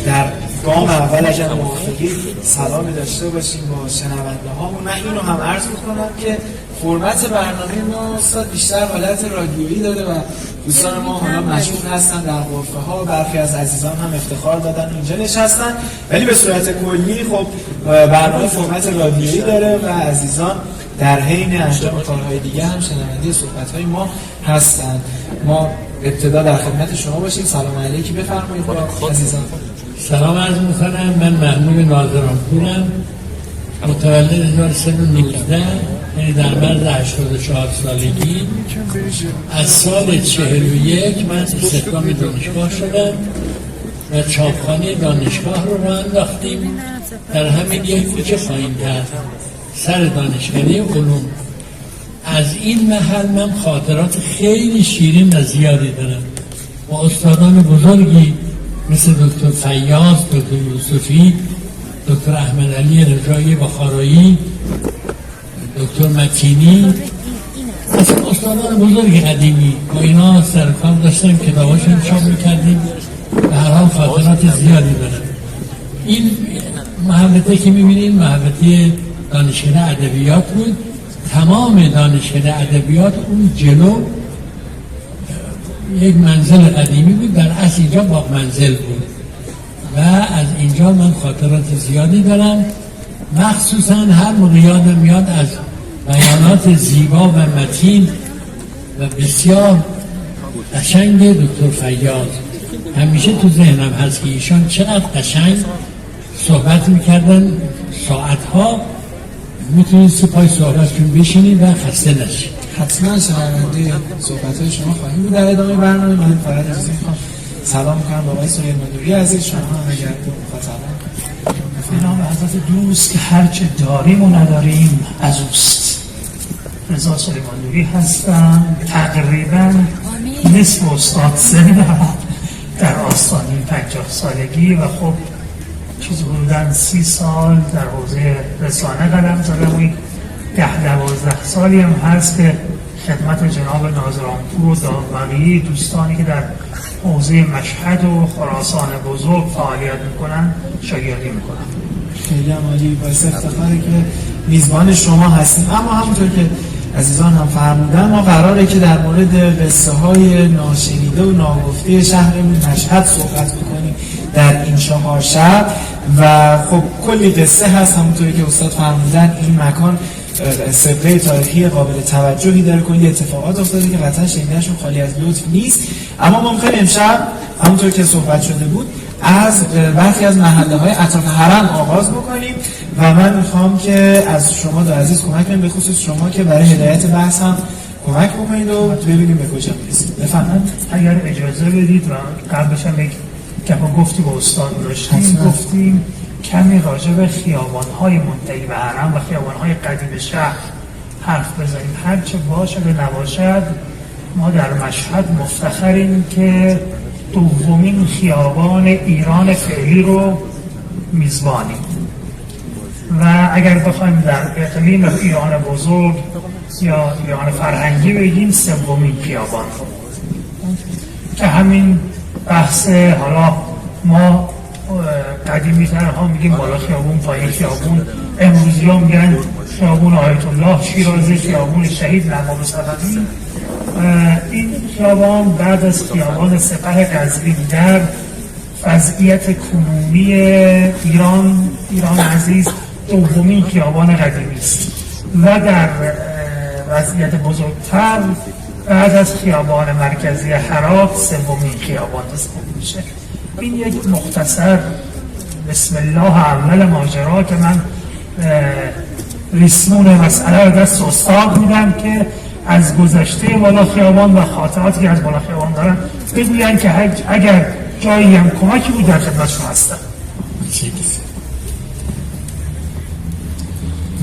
در گام اول اگر موافقی سلامی داشته باشیم با شنونده هامون. من اینو هم عرض میکنم که فرمت برنامه ما استاد بیشتر حالت رادیویی داره و دوستان ما حالا مشغول هستن در غرفه ها، برخی از عزیزان هم افتخار دادن اینجا نشستن، ولی به صورت کلی خب برنامه فرمت رادیویی داره و عزیزان در حین انجام کارهای دیگه هم شنونده صحبت‌های ما هستن. ما ابتدا در خدمت شما باشیم. سلام علیکی، بفرمایید عزیزان. سلام عرض می‌کنم. من محمود ناظرانپورم، متولد 1319، یعنی در مرز 84 سالگی. از سال 41 من استخدام دانشگاه شدم و چاپخانه دانشگاه رو راه انداختیم در همین یک کوچه پایین‌تر سر دانشکده علوم. از این محل من خاطرات خیلی شیرین و زیادی دارم با استادان بزرگی مثل دکتر فیاض، دکتر یوسفی، دکتر احمد علی رجایی بخارایی، دکتر متینی، از استادان بزرگ قدیمی با اینا سرکار داشتم، کتاباشون چاپ میکردیم و هر حال خاطرات زیادی دارم. این محوطه که میبینید محوطه دانشکده ادبیات بود. تمام دانشکده ادبیات اون جلو یک منزل قدیمی بود، در اصل اینجا باغ منزل بود و از اینجا من خاطرات زیادی دارم. مخصوصا هر موقع یادم میاد از بیانات زیبا و متین و بسیار قشنگ دکتر فیاض. همیشه تو ذهنم هست که ایشان چقدر قشنگ صحبت میکردن، ساعتها میتونید سپای صحبتشون بشینید و خسته نشید. حتما شنونده صحبت‌های شما خواهیم بود در ادامه برنامه. من فقط از این سلام می‌کنم با آقای سهیل مدوری عزیز. شما هم اگر مخاطبان به نام حضرت دوست که هرچه داریم و نداریم از اوست. رضا سلیمان‌نوری هستم، تقریبا نصف استاد سنم در آستانه 50 سالگی و خب چیز حدوداً 30 سال در حوزه رسانه قدم زدم. 10-12 سالی هم هست که خدمت جناب ناظرانپور و بقیه دوستانی که در حوزه مشهد و خراسان بزرگ فعالیت میکنن شاگردی میکنن. خیلی عالی، باعث افتخاره که میزبان شما هستیم. اما همونطور که عزیزان هم فرمودن ما قراره که در مورد قصه های ناشنیده و ناگفته شهرمون مشهد صحبت بکنیم در این 4 شب و خب کلی قصه هست. همونطوری که استاد فرمودن این مکان سابقه تاریخی قابل توجهی داره، کلی اتفاقات افتاده که قطعا شنیدنشون خالی از لطف نیست. اما ما می‌خوایم امشب همونطور که صحبت شده بود از برخی از محله‌های اطراف حرم آغاز بکنیم و من میخوام که از شما دو عزیز کمک کنید، به خصوص شما که برای هدایت بحث هم کمک بکنید و ببینیم به کجا میرسیم. بفرمایید. اگر اجازه بدید و قبلش هم یک گپ گفتی با استاد داشتیم، گفتیم کمی راجع به خیابان‌های منتهی به حرم و خیابان‌های قدیم شهر حرف بزنیم. هرچه باشه به نباشد ما در مشهد مفتخریم که دومین خیابان ایران فعلی رو میزبانیم و اگر بخوایم در اقلیم ایران بزرگ یا ایران فرهنگی بگیم سومین خیابان رو که همین بحث حالا ما قدیمی ترها میگیم بالا خیابون، پایین خیابون، امروزی ها میگن خیابون آیت الله شیرازی، خیابون شهید نواب صفوی. این خیابان بعد از خیابان سپه قزوین در وضعیت کنونی ایران عزیز دومین خیابان قدیمی است و در وضعیت بزرگتر بعد از خیابان مرکزی هرات سومین خیابان حساب میشه. این یک مختصر بسم الله اول ماجرا که من ریسمون مسئله رو دست استاد میدم که از گذشته بالا خیابان و خاطراتی که از بالا خیابان دارن بگوین که اگر جایی هم کمکی بود در خدمتشون هستم.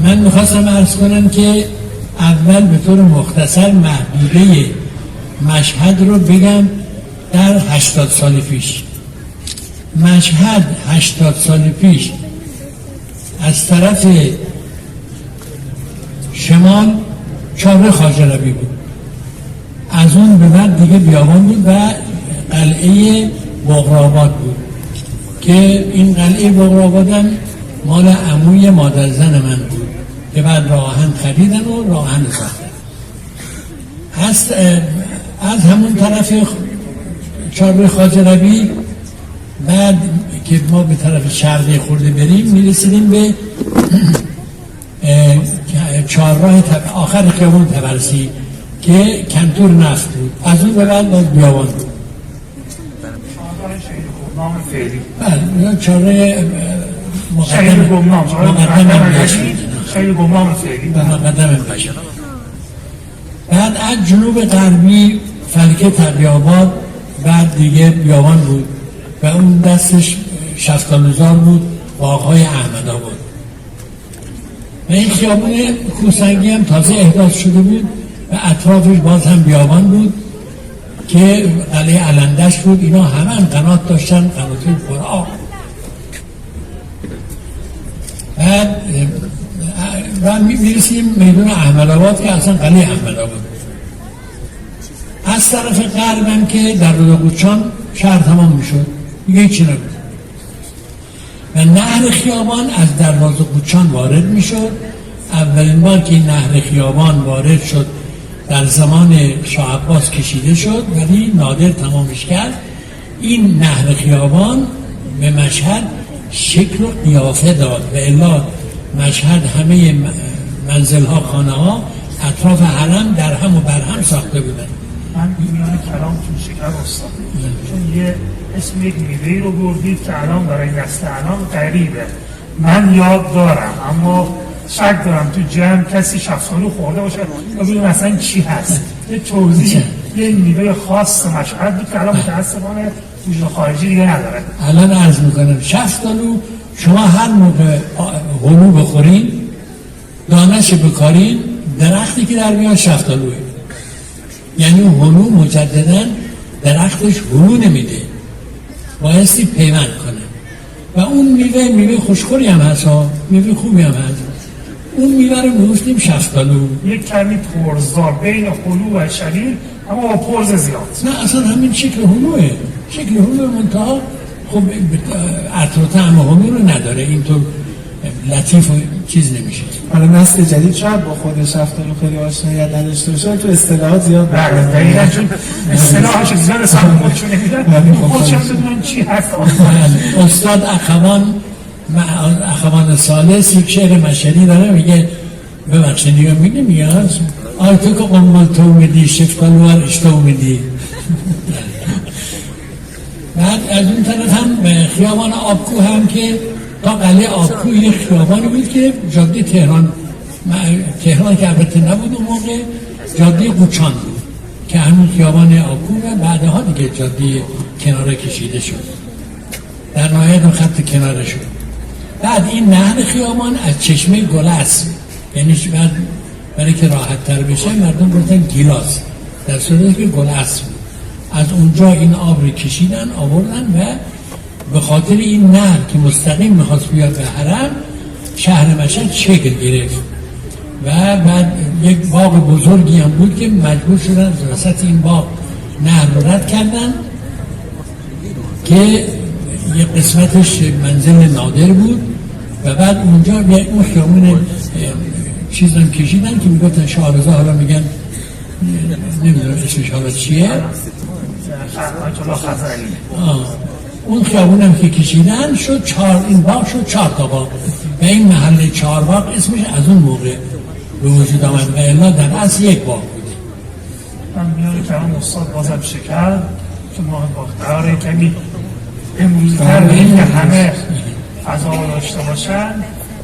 من میخواستم عرض کنم که اول به طور مختصر محدوده مشهد رو بگم. در 80 سال پیش مشهد 80 سال پیش از طرف شمال چهارراه خواجه ربیع بود، از اون به بعد دیگه بیابان بود و قلعه بغرآباد بود. که این قلعه بغرابادم مال عموی مادر زن من بود که بعد راه آهن خریدن و راه آهن ساختن. از همون طرف چهارراه خواجه ربیع بعد که ما به طرف شرقی خورده بریم میرسیدیم به چهارراه آخر خیابان طبرسی که کنتور نفت بود. از اون به بعد باز بیابان بود. بله چهارراه شهید گمنام شهید گمنام فعلی مقدم بشه. بعد از جنوب غربی فلکه تقی‌آباد، بعد دیگه بیابان بود و اون دستش شفتالوزار بود، باغ‌های احمدآباد. و این خیابون کوهسنگی هم تازه احداث شده بود و اطرافش باز هم بیابان بود که قلعه علندش بود. اینا همه هم قنات داشتن، قناتی پرآب. بعد میرسیم میدون احمدآباد که اصلا قلعه احمدآباد. از طرف غربم که در رودقوچان شهر تمام میشد، دیگه هیچی نبود و نهر خیابان از دروازه قوچان وارد میشد. اولین بار که این نهر خیابان وارد شد در زمان شاه عباس کشیده شد ولی نادر تمامش کرد. این نهر خیابان به مشهد شکل و قیافه داد و الا مشهد همه منزل‌ها، خانه‌ها اطراف حرم در هم و بر هم ساخته بودن. من میان کلامتون شکر استاد، چون یه اسم یک میوه‌ای رو بردید که الان برای نسل الان غریبه. من یاد دارم اما شک دارم تو جمع کسی شفتالو خورده باشه و ببینیم اصلا چی هست. یه توضیح یه میوه خاص مشهد بود که الان متاسفانه وجود خارجی دیگه نداره. الان عرض میکنم شفتالو شما هر موقع هلو بخورین دانش بکارین درختی که در میاد شفتالوه، یعنی هلو مجددا درختش هلو نمیده، بایستی پیوند کنه و اون میوه خوشخوری هم هست، میوه خوبی هم هست. اون میوه رو میگفتیم شفتالو. یک کمی پرزدار بین هلو و شلیل اما با پرز زیاد. نه اصلا همین شکل هلوه، شکل هلو منتها خب عطر و طعم هلو رو نداره، اینطور لطیف و چیز نمیشه. حالا نسل جدید شاید با خود شفتالو خیلی آشناییت نداشته باشه تو اصطلاحات زیاد بله دقیقاً، چون اصطلاحش زیاد اصلا خودشون نمیدن، خودشون بدونن چی هست. استاد اخوان ثالث یک شعر مشهدی داره میگه، ببخشید دیگه میگه آی تو که قمال تو میدی شفتالو هر اشتو میدی. بعد از اون طرف هم خیابان آبکو هم که تا قلعه آبکو یک خیابانی بود که جاده تهران که البته نبود اون موقع، جاده قوچان بود که همون خیابان آبکو و بعدها دیگه جاده کناره کشیده شد، در نهایت اون خط کناره شد. بعد این نهر خیابان از چشمه گلس، یعنی برای که راحت تر بشه مردم گفتن گیلاس، در صورتی که گلس بود. از اونجا این آب رو کشیدن آوردن و به خاطر این نهر که مستقیم میخواست بیاد به حرم شهر مشهد شکل گرفت و بعد یک باغ بزرگی هم بود که مجبور شدن از وسط این باغ نهر رو رد کردن که یک قسمتش منزل نادر بود و بعد اونجا اون خیابون چیز هم کشیدن که میگفتن شاهرزا، حالا میگن نمیدونم اسمش حالا چیه، اون خیابون هم که کشیدن شد این باغ شد 4 تا باغ و این محله 4 باغ اسمش از اون موقع به وجود آمد و الا در اصل یک باغ بوده. من میان کلام استاد بازم شکر که ما قراره کمی امروزتر به این که همه فضا داشته باشن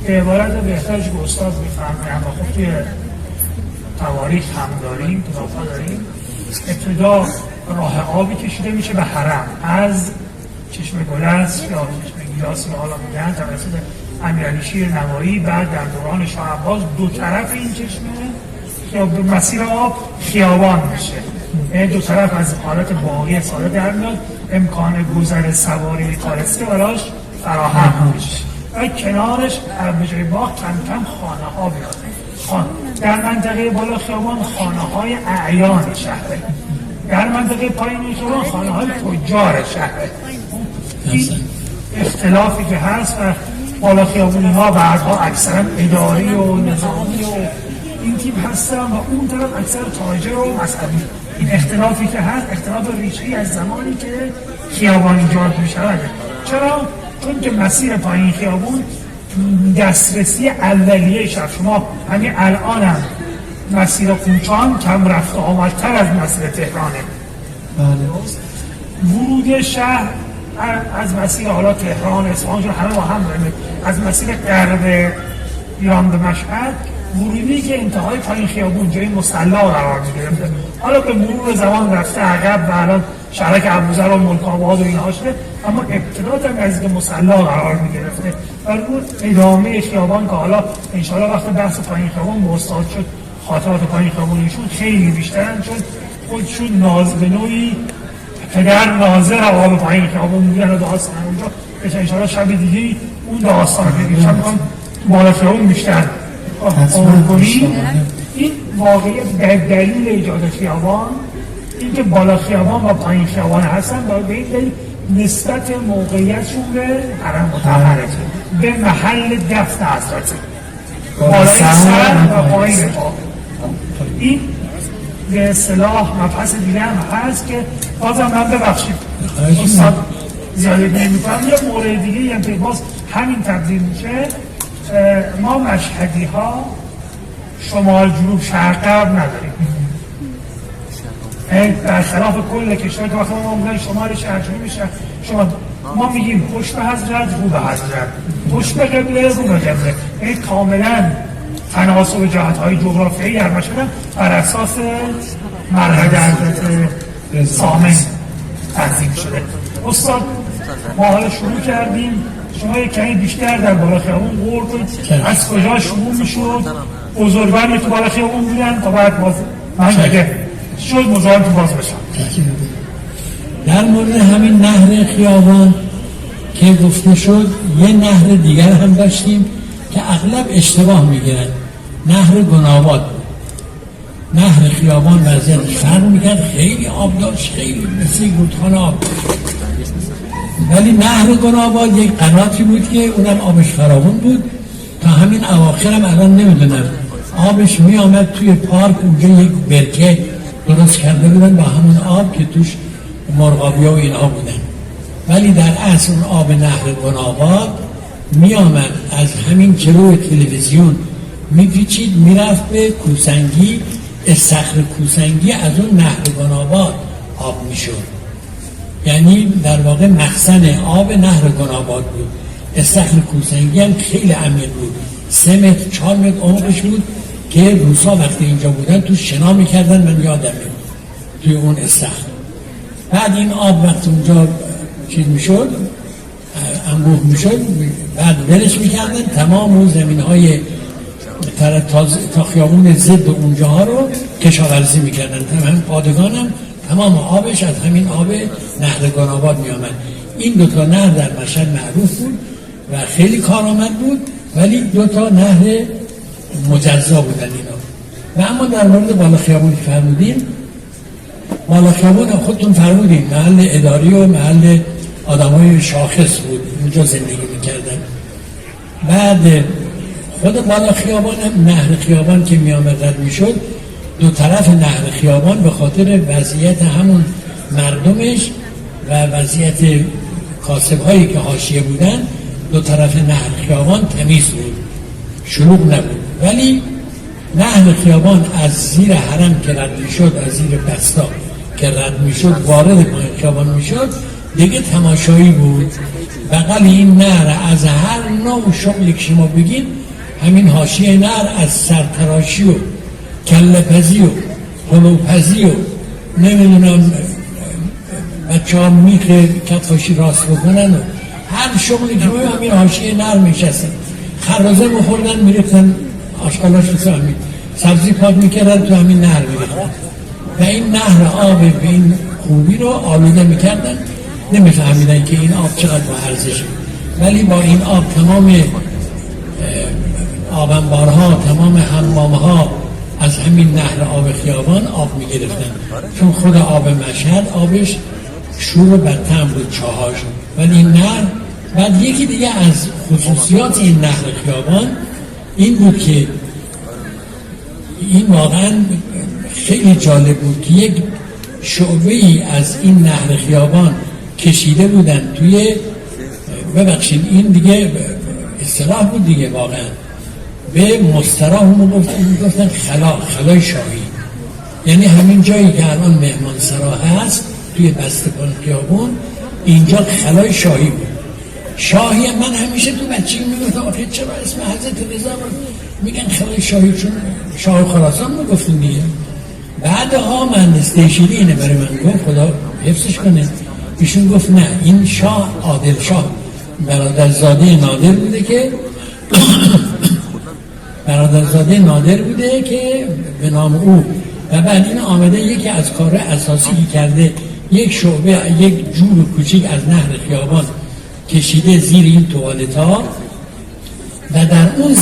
به عبارت بهترش به استاد میفهمه. اما خب توی تواریخ هم داریم، کتاب‌ها داریم. ابتدا راه آبی کشیده میشه به حرم از چشمه گلس یا چشمه گیلاس که حالا میگن توسط امیرعلی شیر نوایی. بعد در دوران شاه عباس دو طرف این چشمه یا مسیر آب خیابان میشه، دو طرف از حالت باقی ساده در میاد، امکان گذر سواری کالسکه براش فراهم میشه و کنارش به جای باغ کم کم خانه ها بیاد. در منطقه بالا خیابان خانه های اعیان شهره، در منطقه پایین خیابان خانه های تجار شهره. اختلافی که هست و بالا خیابونی ها بعدها اکثرا اداری و نظامی و این تیپ هستن و اون طرف اکثر تاجر و مذهبی. این اختلافی که هست اختلاف ریشه‌ای از زمانی که خیابان ایجاد می شود. چرا؟ چون که مسیر پایین خیابون دسترسی اولیه شد. شما همین الان هم مسیر کوچان کم رفت و آمدتر از مسیر تهرانه. ورود شهر از مسیر حالا تهران، اصفهان همه با هم داریم. از مسیر غرب ایران به مشهد ورودی که انتهای پایین خیابون جای مصلا قرار می‌گرفته. حالا به مرور زمان رفته عقب و الان شهرک ابوذر و ملک آباد و اینها شده، اما ابتدا تا نزدیک مصلا قرار می‌گرفته. و اون ادامه خیابان که حالا ان شاءالله وقتی بحث پایین خیابان مستعد شد خاطرات پایین خیابونشون خیلی بیشترن، چون خودشون به نوعی پدر ناظر آب پایین خیابون میگن و داستان اونجا که ان شاءالله شب دیگه اون داستان بگیم چون بالا خیابون بیشتر این واقعیت در دلیل ایجاد خیابان این که بالا خیابان و پایین خیابان هستن به این دلیل نسبت موقعیتشون به حرم مطهره به محل دفن حضرت بالای سر و پایین پا. این به اصطلاح مبحث دیگه هم هست که بازم من ببخشید استاد زیاده نمی‌کنم. یه مورد دیگه هم که باز همین تبدیل میشه، ما مشهدی ها شمال جنوب شرق غرب نداریم. برخلاف کل کشور که وقتی ما میگن شمال شهر جنوب شهر شما ما میگیم پشت به حضرت رو به حضرت، پشت به قبله رو به قبله. این کاملا تناسب جهت‌های جغرافیایی در مشهد بر اساس مرحله حضرت سامن تنظیم شده. استاد ما حالا شروع کردیم، شما یک کمی بیشتر در بالا خیابون قول کنید از کجا شروع میشد؟ بزرگوار تو بالا خیابون بودن تا بعد باز من اگه شد مزاحم تو باز بشم. در مورد همین نهر خیابان که گفته شد یه نهر دیگر هم داشتیم که اغلب اشتباه میگیرن، نهر گناباد بود. نهر خیابان وضعیتش فرق میکرد، خیلی آب داشت، خیلی مثل رودخانه آب داشت. ولی نهر گناباد یک قناتی بود که اونم آبش فراوان بود تا همین اواخرم الان نمیدونم آبش میامد توی پارک اونجا یک برکه درست کرده بودن با همون آب که توش مرغابیا و اینها بودن. ولی در اصل اون آب نهر گناباد میامد از همین جلوی تلویزیون میپیچید میرفت به کوسنگی، استخر کوسنگی از اون نهر گناباد آب میشد. یعنی در واقع مخزن آب نهر گناباد بود. استخر کوسنگی هم خیلی عمیق بود، 3 متر 4 متر عمقش بود که روسا وقتی اینجا بودن تو شنا میکردن، من یادمه توی اون استخر. بعد این آب وقتی اونجا چیز میشد انبوه میشد، بعد ولش میکردن، تمام اون زمین های تا خیابون ضد اونجاها رو کشاورزی میکردن. تمام پادگان هم تمام آبش از همین آب نهر گناباد می آمد. این دوتا نهر در مشهد معروف بود و خیلی کارآمد بود، ولی دوتا نهر مجزا بودن اینا. و اما در مورد بالا خیابون که فرمودیم، بالا خیابون خودتون فرمودیم محل اداری و محل آدمای شاخص بود، اونجا زندگی میکردن. بعد خود بالا خیابان هم نهر خیابان که می آمد رد میشد، دو طرف نهر خیابان به خاطر وضعیت همون مردمش و وضعیت کاسب‌هایی که حاشیه بودن، دو طرف نهر خیابان تمیز بود، شلوغ نبود. ولی نهر خیابان از زیر حرم که رد میشد، از زیر بستا که رد میشد وارد پایین خیابان میشد، دیگه تماشایی بود. بغل این نهر از هر نوع شغلی که شما بگید، همین حاشیه نهر از سرتراشی و کله‌پزی و پلوپزی و نمیدونم بچه ها میخه کفاشی راست بکنن و هر شغلی که باید همین حاشیه نهر میشستن، خرازه بخوردن میرفتن آشقالاش رو همین سبزی پاک میکردن تو همین نهر میرفتن و این نهر آب به این خوبی رو آلوده میکردن. نمیفهمیدن که این آب چقدر با ارزشه، ولی با این آب تمام آبنبارها، تمام حمامها از همین نهر آب خیابان آب میگرفتن، چون خود آب مشهد آبش شور و بدتم بود چاهاش، ولی این نهر بعد یکی دیگه از خصوصیات این نهر خیابان این بود که این واقعا خیلی جالب بود که یک شعبه ای از این نهر خیابان کشیده بودن توی، ببخشید این دیگه اصطلاح بود دیگه، واقعا به مستراح گفتن خلای شاهی، یعنی همین جایی که الان مهمان سرا هست توی بسته‌بان خیابون اینجا خلای شاهی بود. شاهی من همیشه تو بچگی میگفتم آخه چرا اسم حضرت رضا میگن خلای شاهی، چون شاه خراسان میگفتن دیگه. بعدها مهندس دیشیری اینه برای من گفت، خدا حفظش کنه، ایشون گفت نه این شاه عادل شاه برادرزاده نادر بوده که برادرزاده نادر بوده که به نام او، و بعد این آمده یکی از کار اساسی کرده یک شعبه، یک جور کوچیک از نهر خیابان کشیده زیر این توالتا، و در اون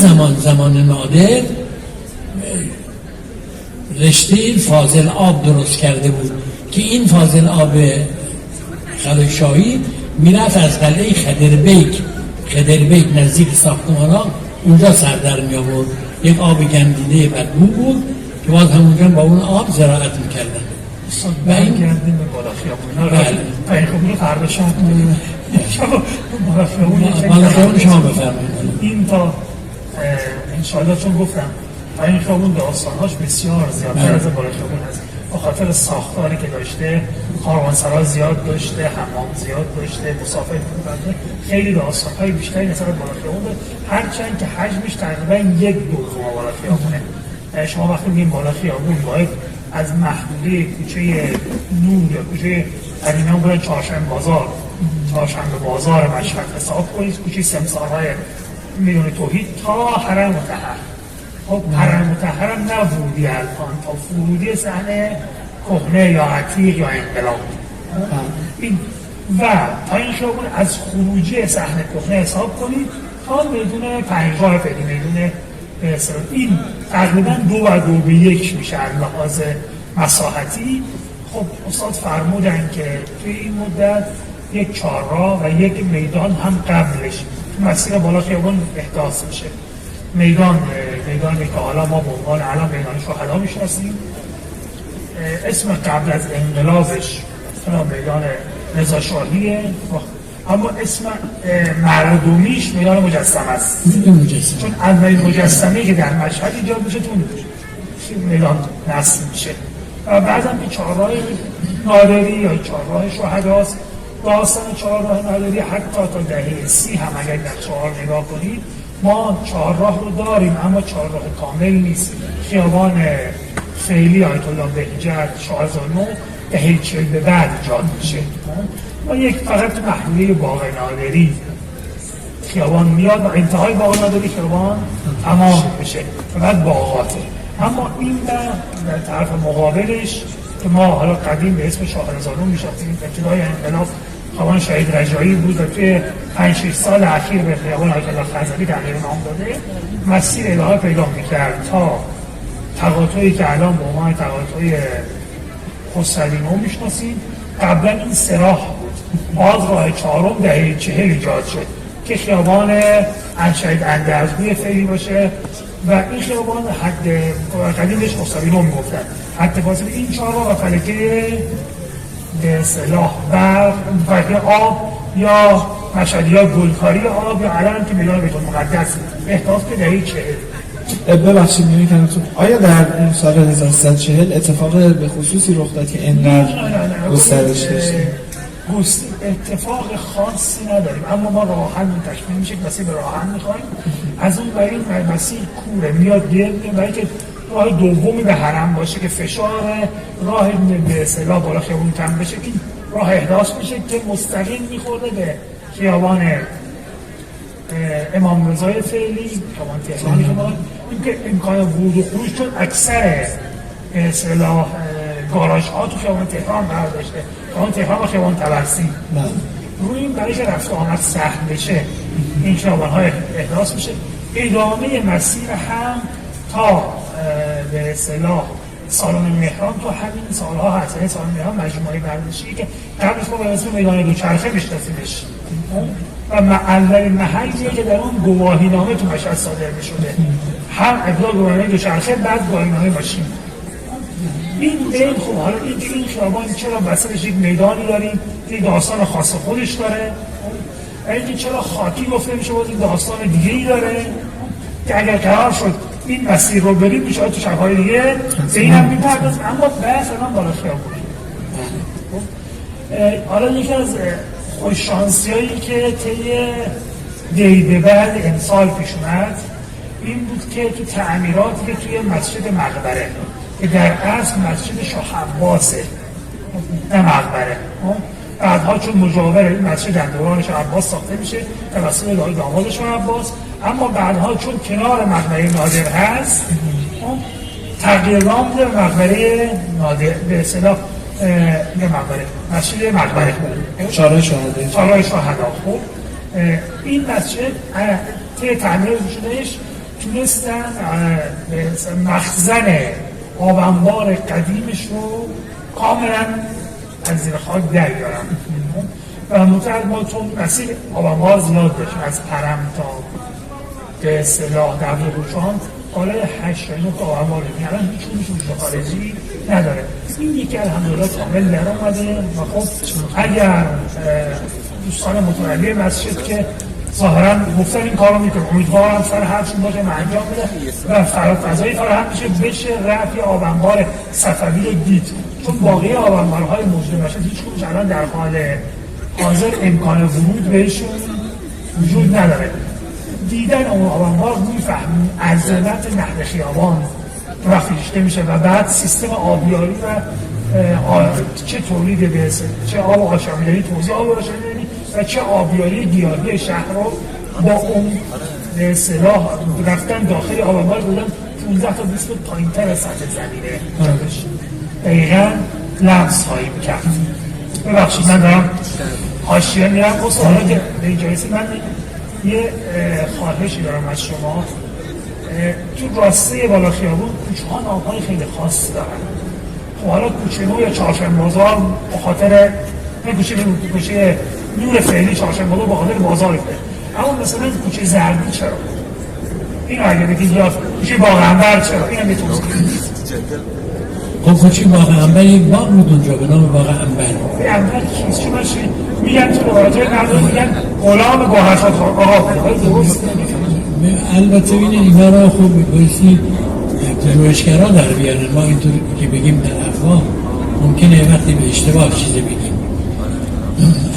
زمان نادر رشته فاضل آب درست کرده بود که این فاضل آب خلای شاهی میرفت از قلعه خدربیک نزدیک ساختمان‌ها اونجا سر در می آورد. یک آب گندیده بدبو بود که باز همونجا با اون آب زراعت میکردن. و این گردیم به بالا خیابون. بله. این خیابون رو فردا شما کنیم. بالا خیابون شما بفرمایید. این تا انشاءالله چون گفتم این خیابون داستانهاش بسیار زیادتر از بالا خیابون هست. به خاطر ساختاری که داشته، کاروانسرا زیاد داشته، حمام زیاد داشته، مسافر بوده، خیلی داستان‌های بیشتری نسبت بالا خیابون داره، هرچند که حجمش تقریبا 1/2 بالا خیابونه. شما وقتی میگین بالا خیابون باید از محدوده کوچه نور یا کوچه قدیما بودن چهارشنبه بازار مشهد حساب کنید، کوچه سمسارهای میدون توحید تا حرم مطهر. خب حرم مطهر هم نه ورودی الان، تا فرودی صحنه کهنه یا عتیق یا انقلاب. و تا این خیابون از خروجی صحنه کهنه حساب کنید تا میدون پنجگاه فعلی، میدون این تقریبا 2:2 میشه از لحاظ مساحتی. خب استاد فرمودن که توی این مدت یک چهارراه و یک میدان هم قبلش مسیر بالا خیابان احداث میشه. میدانی که حالا ما به عنوان الان میدان شهدا میشناسیم، اسم قبل از انقلابش میدان رضا شاهیه، اما اسم مردمیش میدان مجسمه است، چون اولین مجسمه‌ای که در مشهد ایجاد میشه تو میدان نصب میشه. و بعد هم که چهارراه نادری یا چهارراه شهداست. داستان چهارراه نادری حتی تا دهه 30 هم اگر در چهار نگاه کنید ما چهارراه رو داریم، اما چهارراه کامل نیست. خیابان فعلی آیت الله بهجت 409 دهه 40 به بعد ایجاد میشه. ما یک فقط محدوده باغ نادری خیابان میاد و انتهای باغ نادری خیابان تمام میشه و بعد باغاته. اما این در طرف مقابلش که ما حالا قدیم به اسم شاهرزادون میشناسیم، ابتدای انقلاب خیابان شهید رجایی بود و توی 5-6 سال اخیر به خیابان آیت الله خزعلی تغییر نام داده، مسیر ادامه پیدا میکرد تا تقاطعی که الان به عنوان تقاطع خسروی میشناسیم. قبلا این سه راه بود، باز راه چهارم دهه 40 ایجاد شد که خیابان شهید اندرزگوی فعلی باشه و این خیابان حد قدیمش خسروی میگفتن حد فاصله این چهار راه و فلکه به اصطلاح فلکه آب یا مشهدیات گلکاری آب یا الان که میدان بیت المقدس احداث به دهه 40. ببخشید می‌کنم آیا در این سال 1340 اتفاق به خصوصی رخ داد که اینقدر گسترش داشته؟ اتفاق خاصی نداریم، اما ما راه حل تکمیل میشه که مسیر به راه حل می‌خوایم. از اون برای این مسیر کوره میاد گرد برای که راه دومی به حرم باشه که فشار راه به اصطلاح بالا خیابون کم بشه، این راه احداث میشه که مستقیم میخورده به خیابان امام رضای فعلی، خیابان تهرانی که ما این که امکان ورود و خروج چون اکثر به اصطلاح گاراژ ها تو خیابان تهران قرار داشته، خیابان تهران و خیابان طبرسی روی این برای که رفت آمد سهل بشه این خیابان های احداث میشه. ادامه مسیر هم تا به اصطلاح سالن مهران تو همین سالها هست. سالن مهران مجموعه ورزشی که قبلش ما به اسم میدان دوچرخه بشناسیمش، و اولین محلیه که در اون گواهینامه تو مشهد صادر می‌شده. هم ابتدا گواهینامه دوچرخه، بعد گواهینامه ماشین. این بین خب حالا این خیابان چرا وسطش یک میدانی داریم، یک داستان خاص خودش داره. اینکه چرا خاکی گفته میشه باز این داستان دیگه‌ای داره که اگر قرار شد این مسیر رو بریم میشه تو شب‌های دیگه به این هم می‌پردازیم، اما بحث الان بالا خیابونه. حالا یکی از خوششانسی‌هایی که طی دی به بعد امسال پیش اومد این بود که تو تعمیراتی که توی مسجد مقبره که در اصل مسجد شاه عباسه نه مقبره، بعدها چون مجاور این مسجد در دوران شاه عباس ساخته میشه توسط داماد شاه عباس، اما بعدها چون کنار مقبره نادر هست تغییر نام میده به مقبره نادر، به اصطلاح نه مقبره، مسجد مقبره چهارراه شهدا. چهارراه شهدا. خب این مسجد طی تعمیر شدهش تونستن مخزن آبانبار قدیمش رو کاملا از زیر خاک در بیارن و مطلب ما چون مسیر آبانبار زیاد داشتیم از پرم تا به اصطلاح دبل‌روچان بالای 8 تا آبانبار داریم، الان هیچ کنیش خارجی نداره. این یکی الحمدلله کامل در آمده و خب اگر دوستان متولی مسجد که ظاهرا گفتن این کار رو میکنه، امیدوارم سر حرفشون باشه انجام بده و فضایی فراهم بشه رفع آبانبار صفوی رو دید، چون باقی آبانبارهای موجود مشهد هیچ کدومش الان در حال حاضر امکان ورود بهشون وجود نداره. دیدن اون آبانبار میفهمیم عظمت نهر خیابان وقتی ریخته میشه و بعد سیستم آبیاری و چه تولید برسه، چه آب آشامیدنی، توزیع آب آشامیدنی و چه آبیاری گیاهی شهر رو با اون به اصطلاح رفتن داخل آبانبار بودن 15 تا 20 فوت پایین‌تر از سطح زمینه دقیقاً لمس خواهی می‌کرد. ببخشید من دارم حاشیه میرم حالا که به این جایزه من یه خواهشی دارم از شما. تو راسته بالا خیابون کوچه‌ها نام‌های خیلی خاص دارن. خب حالا کوچه نو یا چهارشنبه بازار به خاطر کوچه نور فعلی چهارشنبه بازار به خاطر بازار بوده، اما مثلا کوچه زردی چرا؟ این اگه بگید یا کوچه باغ-عنبر چرا؟ این هم یه توضیح خب کوچه باغ-عنبر یک باغ بود اونجا به نام باغ-عنبر. عنبر کیست؟ چون من میگن تو روایت‌های قبل میگن غلام گوهرشاد آقا درست البته اینا را خوب بایستی پژوهشگرا در بیارن، ما اینطور که بگیم در افواه ممکنه وقتی به اشتباه چیزی بگیم.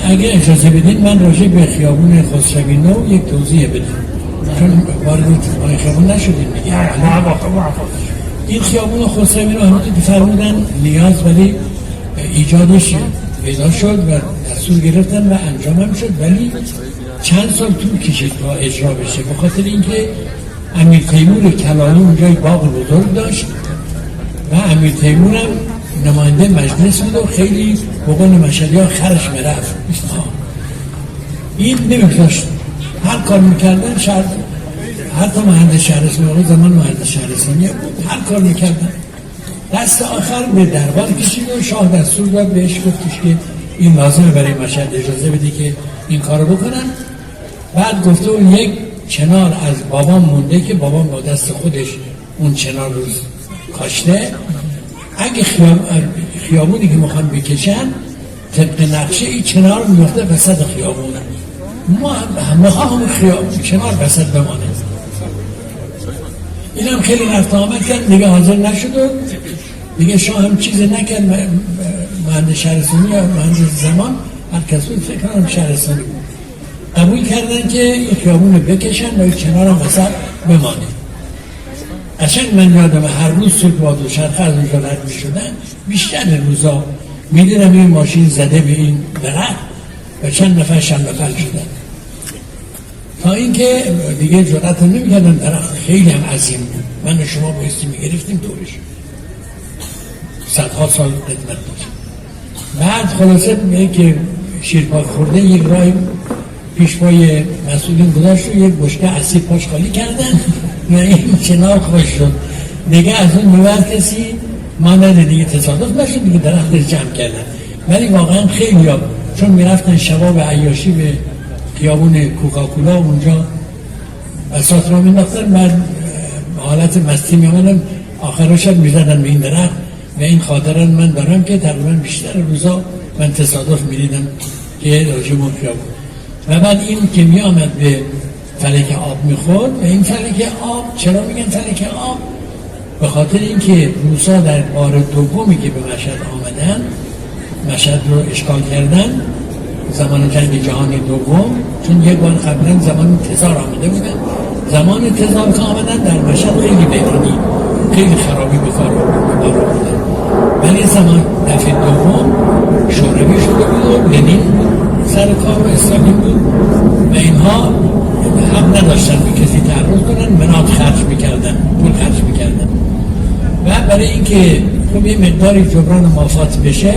اگه اجازه بدین من راجع به خیابون خسروی نو یک توضیح بدم، چون وارد خیابون نشدیم دیگه. این خیابون خسروی نو همونطور که فرمودن نیاز ولی ایجادش پیدا شد و دستور گرفتن و انجام هم شد، ولی چند سال طول کشید تا اجرا بشه، به خاطر اینکه امیر تیمور کلانی اونجای باغ بزرگ داشت و امیر تیمور هم نماینده مجلس بود و خیلی بقول مشهدی ها خرش میرفت. این نمیگذاشت، هر کار میکردن شهر، حتی مهندس شهرستانی زمان مهندس شهرستانی بود، هر کار میکردن دست آخر به دربار کشید و شاه دستور داد بهش گفتش که این لازمه برای مشهد اجازه بده که این کارو بکنن. بعد گفته اون یک چنار از بابام مونده که بابام با دست خودش اون چنار رو کاشته، اگه خیابونی که میخوان بکشن طبق نقشه این چنار میفته وسط خیابون، ما هم چنار وسط بمانه. این هم خیلی رفت آمد کرد، دیگه حاضر نشد و دیگه شاه هم چیز نکرد. مهندس شهرستانی یا مهندس زمان هر کس بود فکر کنم شهرستانی بود، قبول کردن که این خیابون رو بکشن و این کنار هم وسط بمانه. قشنگ من یادم هر روز صبح با دوچرخه از اونجا رد می شدن، بیشتر روزا می دیدم این ماشین زده به این درخت و چند نفر شدن تا اینکه دیگه جرأت نمی کردن. درخت خیلی هم عظیم بود، من و شما بایستی می گرفتیم دورش، صدها سال قدمت داشت. بعد خلاصه میگه که شیرپاک خورده یک راه پیش پای مسئولین گذاشت و یک بشکه اسید پاش خالی کردن و این چنار خوش شد دیگه. از اون نور کسی ما نده دیگه، تصادف نشد دیگه، درخت جمع کردن. ولی واقعا خیلی چون میرفتن شباب عیاشی به خیابون کوکاکولا اونجا بساط را مینداختن، من حالت مستی میامدم آخر شب میزدن به این درخت و این خاطره من دارم که تقریبا بیشتر روزا من تصادف میدیدم که راجب اون خیابون. و بعد این که میامد به فلک آب میخورد و این فلک آب، چرا میگن فلک آب؟ به خاطر اینکه روسا در بار دومی که به مشهد آمدن، مشهد رو اشغال کردن زمان جنگ جهانی دوم، چون یک بار قبلا زمان تزار آمده بودن، زمان تزار که آمدن در مشهد خیلی بحرانی، خیلی خرابی به کار آمدن، ولی زمان دفعه دوم شوروی شده بود و لنین سر کار و استالین بود و اینها هم نداشتن به کسی تعرض کنن، منات خرج میکردن، پول خرج میکردن و برای اینکه خب یه مقداری جبران مافات بشه،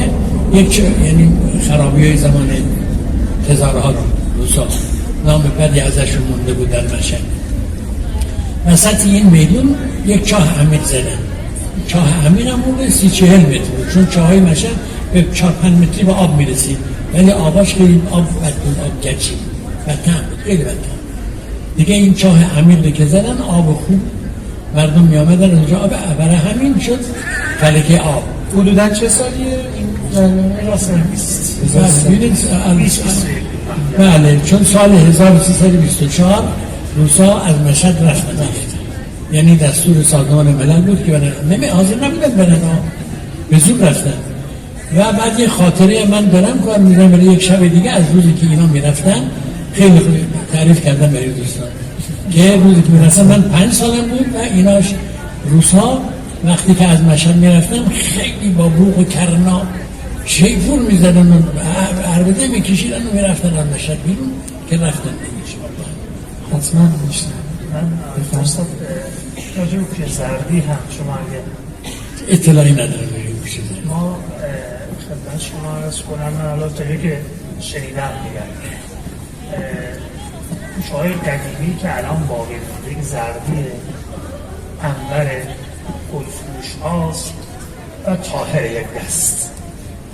یعنی خرابی های زمان تزارها روسا نام بدی ازشون مونده بود در مشهد. وسط این میدون یک چاه عمیق زدن، چاه عمیق هم اون 30-40 متر بود، چون چاهای مشهد به 4-5 متری به آب میرسید، ولی آباش خیلی آب بد بود، آب گچی بدتر بود، خیلی بدتر. دیگه این چاه عمیقی که زدن آب خوب مردم می آمدن اونجا، آب برای همین شد فلک آب. حدوداً چه سالیه این بله، چون سال 1324 روسا از مشهد رفتن، یعنی دستور سازمان ملل بود که حاضر نبودن برن، به زور رفتن. و بعد یه خاطره من دارم که میرم برای یک شب دیگه از روزی که اینا میرفتن خیلی تعریف کردم برای دوستان که روزی که میرفتن من 5 سالم بود و ایناش روسا وقتی که از مشهد میرفتن خیلی با بوق و کرنا شیپور میزدن و عربده میکشیدن و میرفتن از مشهد بیرون که رفتن دیگه. حتما میشتن. من فرستاد راجع به پیش زردی هم شما اگه اطلاعی ندارم برای پیش زردی. ما خدمت شما عرض کنم، من الان تا که شنیدم میگن کوچه‌های قدیمی که الان باقی مونده زردی انور گلفروش هاست و طاهر یک دست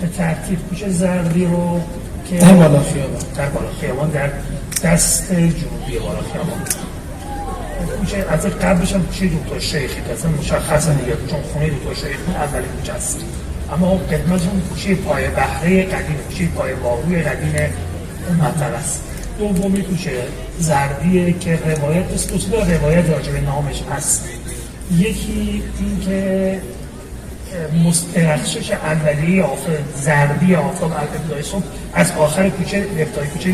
به ترتیب کوچه زردی رو که در بالا خیابان در دست جنوبی بالا خیابان کوچه از قبلش هم کوچه دکتر شیخی که اصلا مشخصه دیگه، چون خونه دکتر شیخی اولین کوچه است، اما قدمت اون کوچه پای بحره قدیم، کوچه پای باروی قدیم اون منطقه است. دومی کوچه زردیه که روایت است، دو تا روایت راجع به نامش هست. یکی این که درخشش اولیه زردی آفتاب ابتدای صبح از آخر کوچه ابتدای کوچه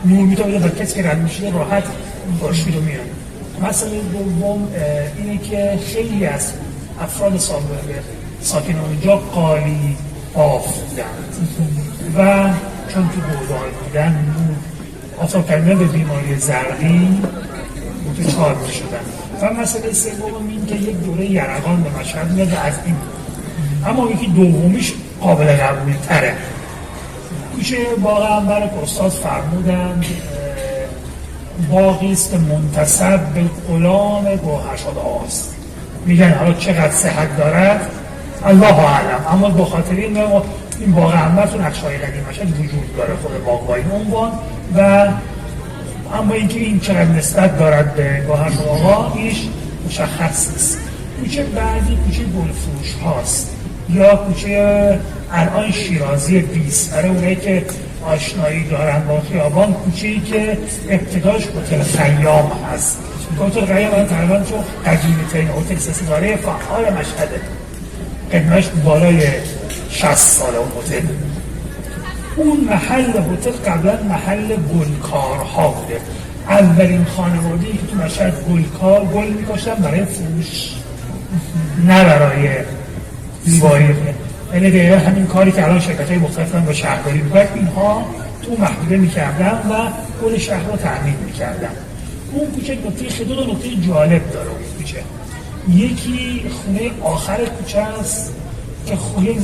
نور میتونه و کسی که رد میشه راحت باشید و میاد. مسئله دوم اینه که خیلی از افراد ساکن اونجا قالی باف بودند و چون تو گودال بودن نور آفتاب کردن به بیماری زردی متچار میشدن. و مسئله سوم این که یک دوره یرقان به مشهد میاد از این، اما یکی دومیش قابل قبول تره. کوچه باغ انور که استاد فرمودند باغی است منتسب به غلام گوهرشاد است. میگن حالا چقدر صحت دارد الله اعلم، اما به خاطر این باغ انور تو نقشه‌های قدیم مشهد وجود داره، خود باغ با این عنوان. و اما اینکه این چقدر نسبت دارد به گوهرشاد آقا ایش مشخص نیست. کوچه بعدی کوچه گلفروش هاست یا کوچه الان شیرازی 20 برای اونایی که آشنایی دارن با خیابان، کوچه‌ای که ابتداش هتل خیام هست. هتل خیام تقریبا تو قدیمی‌ترین هتل 3 ستاره فعال مشهده، قدمتش بالای 60 ساله اون هتل. اون محل هتل قبلا محل گلکارها بوده. اولین خانواده‌ای که تو مشهد گل می‌کاشتن برای فروش، نه برای زیبایی. یعنی دیگه همین کاری که الان شرکت‌های مختلف با شهرداری می‌کنن، اینها تو محدوده می‌کردن و گل شهر رو تأمین می‌کردن. اون کوچه دو نکته جالب داره. اون کوچه یکی خونه آخر کوچه است که خونه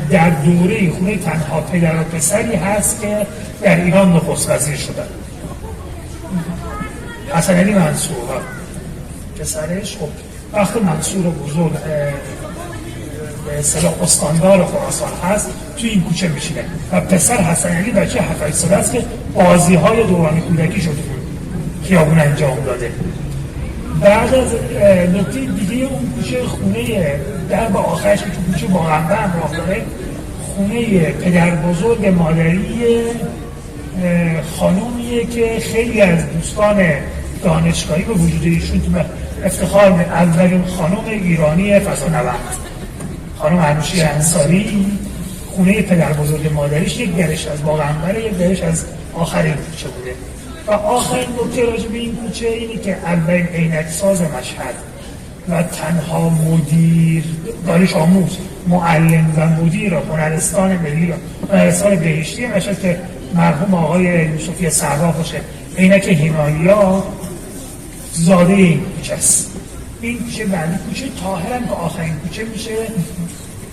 در دوره خونه تنها پدر و پسری هست که در ایران نخست وزیر شدن. حسن علی منصور پسرش خب وقت منصور بزرگ به اصطلاح استاندار خراسان هست توی این کوچه میشینه و پسر حسن علی بچه 7 ساله است که بازی‌های دوران کودکی شده خیابون انجام داده. بعد از نکته دیگه اون کوچه خونه درب آخرش که تو کوچه باغنبه هم راه داره خونه پدر بزرگ مادری خانومیه که خیلی از دوستان دانشگاهی به وجود ایشون تو افتخار به اولین خانم ایرانی فضانورد خانم انوشی انصاری خونه پدر بزرگ مادریش یک درش از باغنبه یک درش از آخرین کوچه بوده. و آخرین نکته راجع به این کوچه اینه که اولین عینک ساز مشهد و تنها مدیر دانش آموز معلم و مدیر هنرستان ملی هنرستان بهشتی مشهد که مرحوم آقای یوسفی صراف باشه عینک هیمالیا زاده این کوچه است. این کوچه بعدی کوچه طاهر هم که آخرین کوچه میشه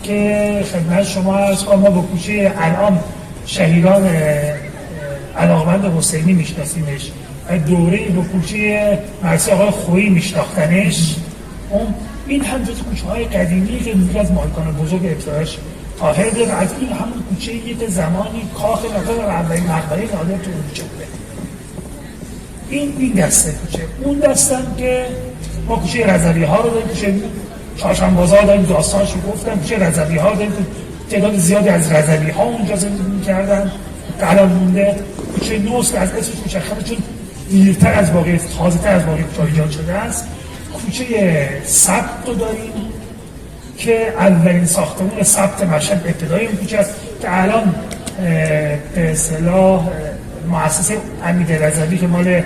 که خدمت شما عرض کنم ما با کوچه الان شهیدان علاقمند حسینی میشناسیمش و دوره با کوچه مرسی آقای خویی میشناختنش. این هم جز کوچه های قدیمی که میگه از مالکان بزرگ ابتداش طاهر ده و از این همون کوچه یک زمانی کاخ نظر و اولین مقبره نادر تو کوچه بوده. این دسته کوچه. اون دستم که ما کوچه رضوی ها رو داریم، کوچه چهارشنبه‌بازار داریم، داستانشو گفتم، کوچه رضوی ها داریم، تعداد زیادی از رضوی ها اونجا زندگی می‌کردن. الان مونده کوچه نوست که از اسمش مشخصه چون دیرتر از باقی تازه‌تر از باقی کوچه‌ها ایجاد شده است. کوچه سبت رو داریم که اولین ساختمان سبت مشهد ابتدای این کوچه است که الان به اصطلاح مؤسسه امید رضوی که مال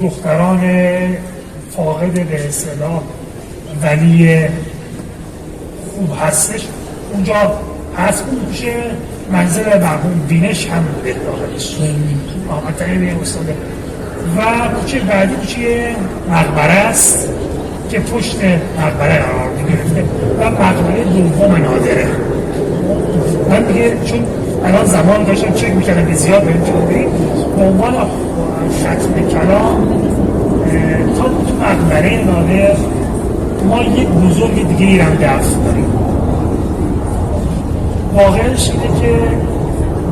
دختران فاقد به اصطلاح ولی خوب هستش اونجا هست. اون کوچه منزل مرحوم بینش هم بوده داخلش محمد طیب استاده. و کوچه بعدی کوچه مقبره است که پشت مقبره قرار می‌گرفته و مقبره دوم نادره. من دیگه چون الان زمان داشتم چک می‌کردم که زیاد بریم جلوی به عنوان ختم کلام تا تو مقبره نادر ما یک بزرگ دیگه ایران دفن داریم. واقعش اینه که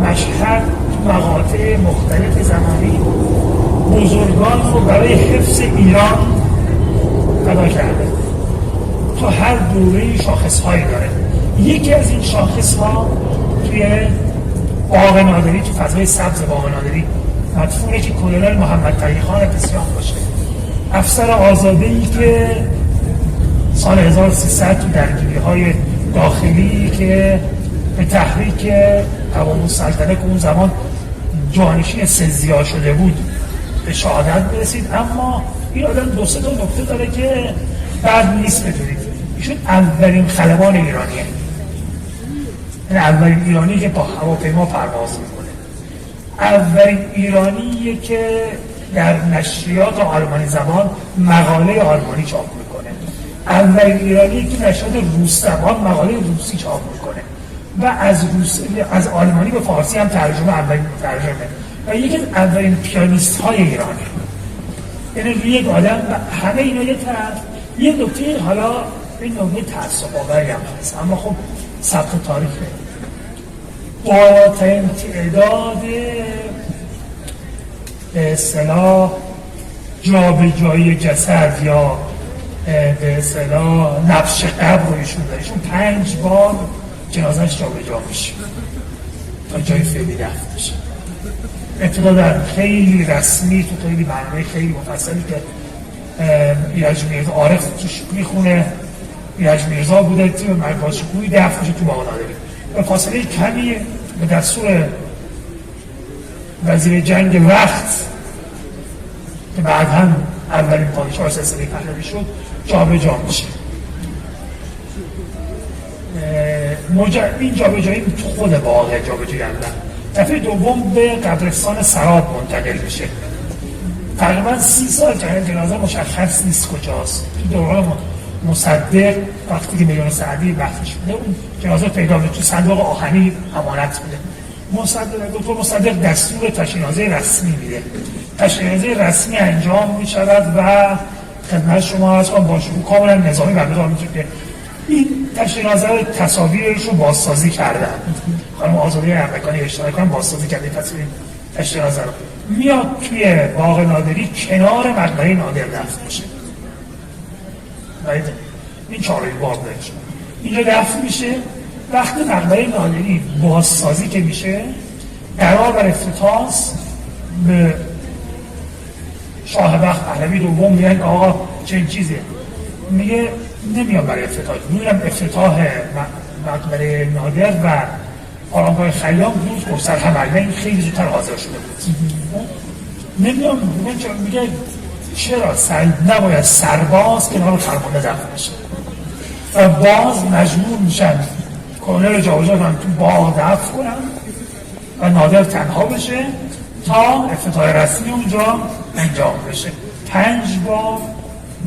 مشهد تو مقاطع مختلف زمانی بزرگان رو برای حفظ ایران فدا کرده. تو هر دوره شاخص‌هایی داره. یکی از این شاخص‌ها توی باغ نادری تو فضای سبز باغ نادری مدفونه که کلونل محمد تقی‌خان قسیان باشه، افسر آزاده‌ای که سال 1300 تو درگیری‌های داخلی که به تحریک قوام سلطنه که اون زمان جانشین سزیا شده بود به شهادت برسید. اما این آدم دو سه تا نکته داره که بعد نیست بدونید. ایشون اولین خلبان ایرانیه، این اولین ایرانی که با هواپیما پرواز میکنه، اولین ایرانیه که در نشریات آلمانی زبان مقاله آلمانی چاپ میکنه، اولین ایرانیه که نشریات روس زبان مقاله روسی چاپ میکنه و از آلمانی به فارسی هم اولین ترجمه و یکی از اولین پیانیست های ایرانی. یعنی یک آدم و همه اینا یه طرف. یه نکته حالا این نکته تعصب آوری هم هست اما خب ثبت تاریخه. بالاترین تعداد به اصطلاح جابجایی جسد یا به اصطلاح نبش قبر رو ایشون داره. ایشون 5 بار جنازه‌اش جابجا میشه تا جای فعلی دفن بشه. ابتدا در خیلی رسمی تو خیلی برنامه خیلی مفصلی که ایرج میرزا عارف توش میخونه، ایرج میرزا بوده تیم مرباشگویی دفن میشه تو باغ نادری و فاصله کمی به دستور وزیر جنگ وقت که بعد هم اولین پادشاه سلسله پهلوی شد جابجا میشه. این جابجایی تو خود باغه جابجایی کردن. دفعه دوم به قبرستان سراب منتقل میشه. تقریبا 30 سال جنازه مشخص نیست کجاست. تو دوران مصدق وقتی که میلیون سعدی بحثش بوده اون جنازه پیدا میشه تو صندوق آهنی امانت میده. دکتر مصدق دستور تشییع رسمی میده. تشییع رسمی انجام میشود و خدمت شما از آن با شروع کاملا نظامی برگزار میشه که این تشریح نظر تصاویرش رو بازسازی کردن. خانم آزاده ارمکانی اشتراک کنم بازسازی کرده تشریح نظر رو. میاد توی باغ نادری کنار مقبره نادر دفن میشه. این چاره باغ دارش اینجا دفن میشه. وقتی مقبره نادری بازسازی که میشه قرار بر افتتاحات به شاه بخت پهلوی دوم میگن آقا چه چیزیه؟ میگه نمیام برای افتتاح، میرم افتتاح مقبره نادر و آرامگاه خیام روز گستر هم این خیلی زودتر حاضر شده بود. نمیام میگه چرا نباید سرباز کنار فرمانده دفن بشه و باز مجبور میشن کلونل جابجا کنن تو باغ دفن کنن و نادر تنها بشه تا افتتاح رسمی اونجا انجام بشه. 5 بار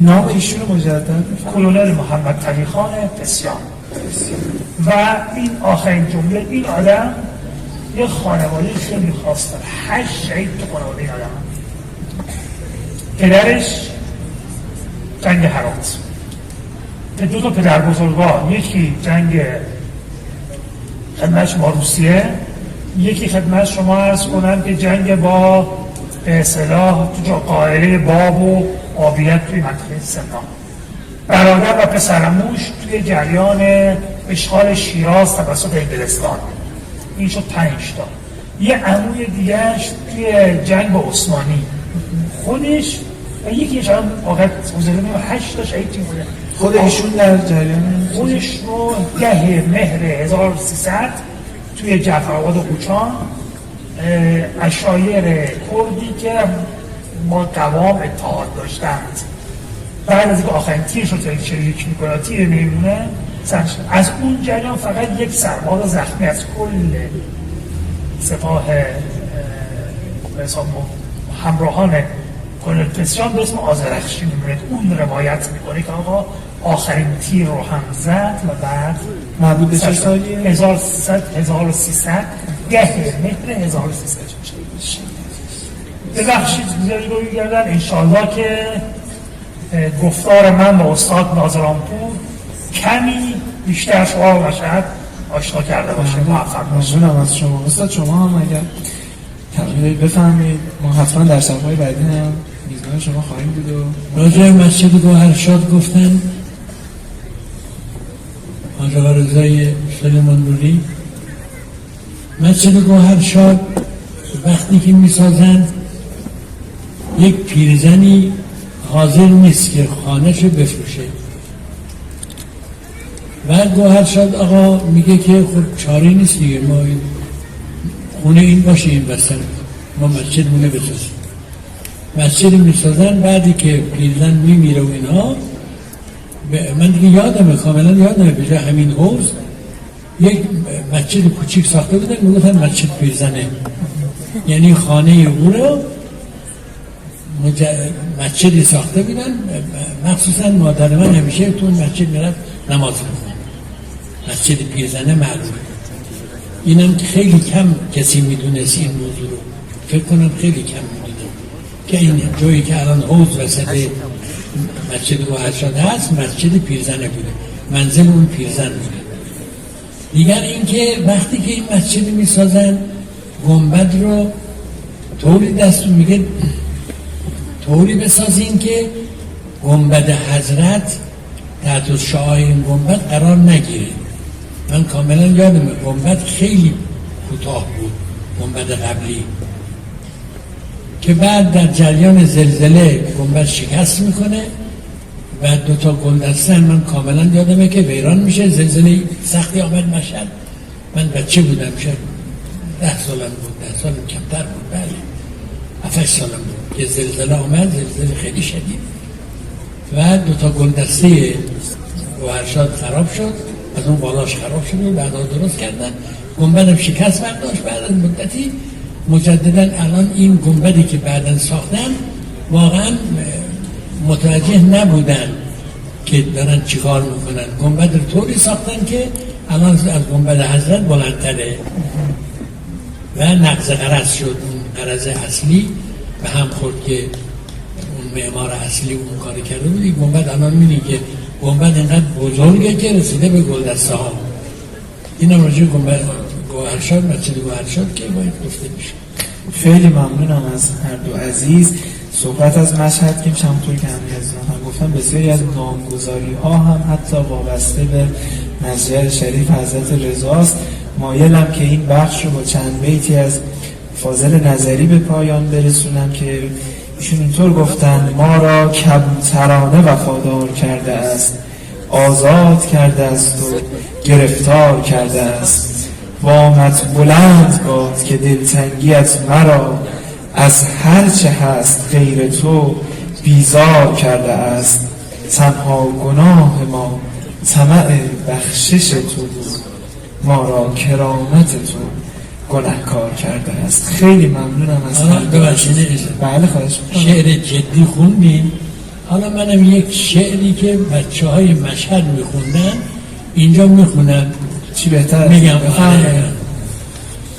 نام ایشون مجدد کلونل محمد تقی‌خان پسیان. و این آخرین جمله، این آدم یه خانواده خیلی خاص داره. 8 شهید تو خانواده این آدم. پدرش جنگ هرات، 2 تا پدر بزرگوار، یکی جنگ خدمت شما روسیه، یکی خدمت شما عرض کنم که جنگ با به اصطلاح تو قاهره باب و آبیت توی منطقه سمنان. برادر و پسرموش توی جریان اشغال شیراز توسط انگلستان. این شد 5 تا. یه عموی دیگهش توی جنگ با عثمانی، خودش و یکیش هم واقعا حضوری 8 تا شهید تیم بوده. خود ایشون در جریان خودش رو 10 مهر 1300 توی جعفرآباد و قوچان عشایر کردی که با قوام اتحاد داشتند، بعد از اینکه آخرین تیرش رو شلیک میکنه تیر میمونه، از اون جریان فقط 1 سرباز زخمی از کل سپاه همراهان کلونل پسیان به اسم آذرخشی میمونه. اون روایت میکنه که آقا آخرین تیر رو هم زد و بعد مربوط به چه سالیه؟ 1300 10 مهر 1300. ببخشید بذارید رو بگردن انشاءالله که گفتار من با استاد ناظرانپور کمی بیشتر شما رو باشد آشنا کرده باشه. موفق باشه. ممنونم از شما استاد. شما هم اگر تغییری بفهمید ما حتما در شب‌های بعدی هم میزبان شما خواهیم بود. و راجع مسجد گوهرشاد گفتن حاج آقا رضای سلیمان نوری، مسجد گوهرشاد وقتی که میسازن یک پیرزنی حاضر نیست که خانه‌شو بفروشه و گوهرشاد آقا میگه که خب چاری نیست دیگه، ما خونه این باشه این وسط ما مسجد مونه بسازیم. مسجد میسازن، بعدی که پیرزن میمیره و اینها، من دیگه یادمه کاملا یادمه به جای همین حوض یک مسجد کوچیک ساخته بودن میگفتن مسجد پیرزنه، یعنی خانه او رو مسجدی ساخته بودن. مخصوصا مادر من همیشه تو مسجد میرفت نماز میخوند. مسجد پیرزنه معروفه. اینم خیلی کم کسی میدونست این موضوع رو، فکر کنم خیلی کم میدونم که این جایی که الان حوض وسط مسجد گوهرشاد هست مسجد پیرزنه بوده، منزل اون پیرزن بوده. دیگر اینکه وقتی که این مسجد میسازن گنبد رو طوری دستون میگه طوری بسازین که گنبد حضرت تحت شعاع این گنبد قرار نگیره. من کاملا یادمه گنبد خیلی کوتاه بود، گنبد قبلی، که بعد در جریان زلزله گنبد شکست میکنه و 2 تا گلدسته‌اند. من کاملا یادمه که ویران میشه. زلزله سختی آمد مشهد، من بچه بودم، شاید 10 سالم بود، 10 سالم کمتر بود، بله 7-8 سالم بود که زلزله آمد، زلزله خیلی شدید و 2 تا گلدسته گوهرشاد خراب شد، از اون بالاش خراب شد و بعدا درست کردن. گنبدم شکست برداشت. بعد از مدتی مجددا الان این گنبدی که بعداً ساختن واقعا متوجه نبودن که دارن چیکار میکنن. گنبد رو طوری ساختن که الان از گنبد حضرت بلندتره و نقض قرض شد. اون قرض اصلی به هم خورد که اون معمار اصلی اون کار کرده بود. این گنبد الان می‌بینی که گنبد اینقدر بزرگه که رسیده به گلدسته ها. این هم راجع گنبد گوهرشاد، مسجد گوهرشاد که باید گفته میشه. خیلی ممنونم از هر دو عزیز. صحبت از مشهد که همونطور که همین عزیزان هم گفتن بسیاری از نامگذاری ها هم حتی وابسته به مسجد شریف حضرت رضاست. مایلم که این بخش رو با چند بیتی از فاضل نظری به پایان برسونم که ایشون اینطور گفتن: ما را کبوترانه وفادار کرده است، آزاد کرده است و گرفتار کرده است. بامت بلند باد که دلتنگیت مرا از هر چه هست غیر تو بیزار کرده است. تنها گناه ما طمع بخشش تو بود، ما را کرامت تو گناهکار کرده است. خیلی ممنونم از بله خواهش می‌کنم. شعر جدی خوندیم، حالا منم یک شعری که بچه‌های مشهد میخوندن اینجا میخونم. چی بهتر میگم بفرمایید.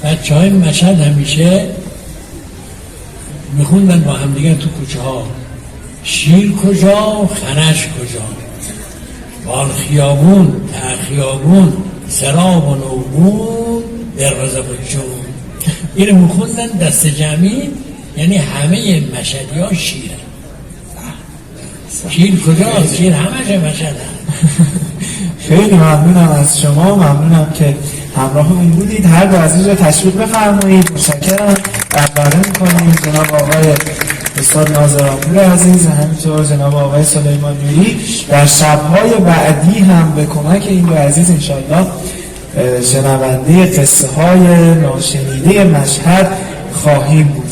بچه‌های مشهد همیشه میخوندن با هم دیگه تو کوچه ها: شیر کجا خرش کجا، بال خیابون تا خیابون، سراب و نوبون دروازه بجون. اینو میخوندن دست جمعی، یعنی همه مشهدی ها شیره. شیر کجا؟ شیر همشه مشهد. خیلی ممنونم از شما، ممنونم که همراهمون بودید. هر دو عزیز رو تشویق بفرمایید. متشکرم. بله می‌کنیم جناب آقای استاد ناظرآپور عزیز، همینطور جناب آقای سلیمان نوری. در شب‌های بعدی هم به کمک این دو عزیز انشاءالله شنونده قصه های ناشنیده مشهد خواهیم بود.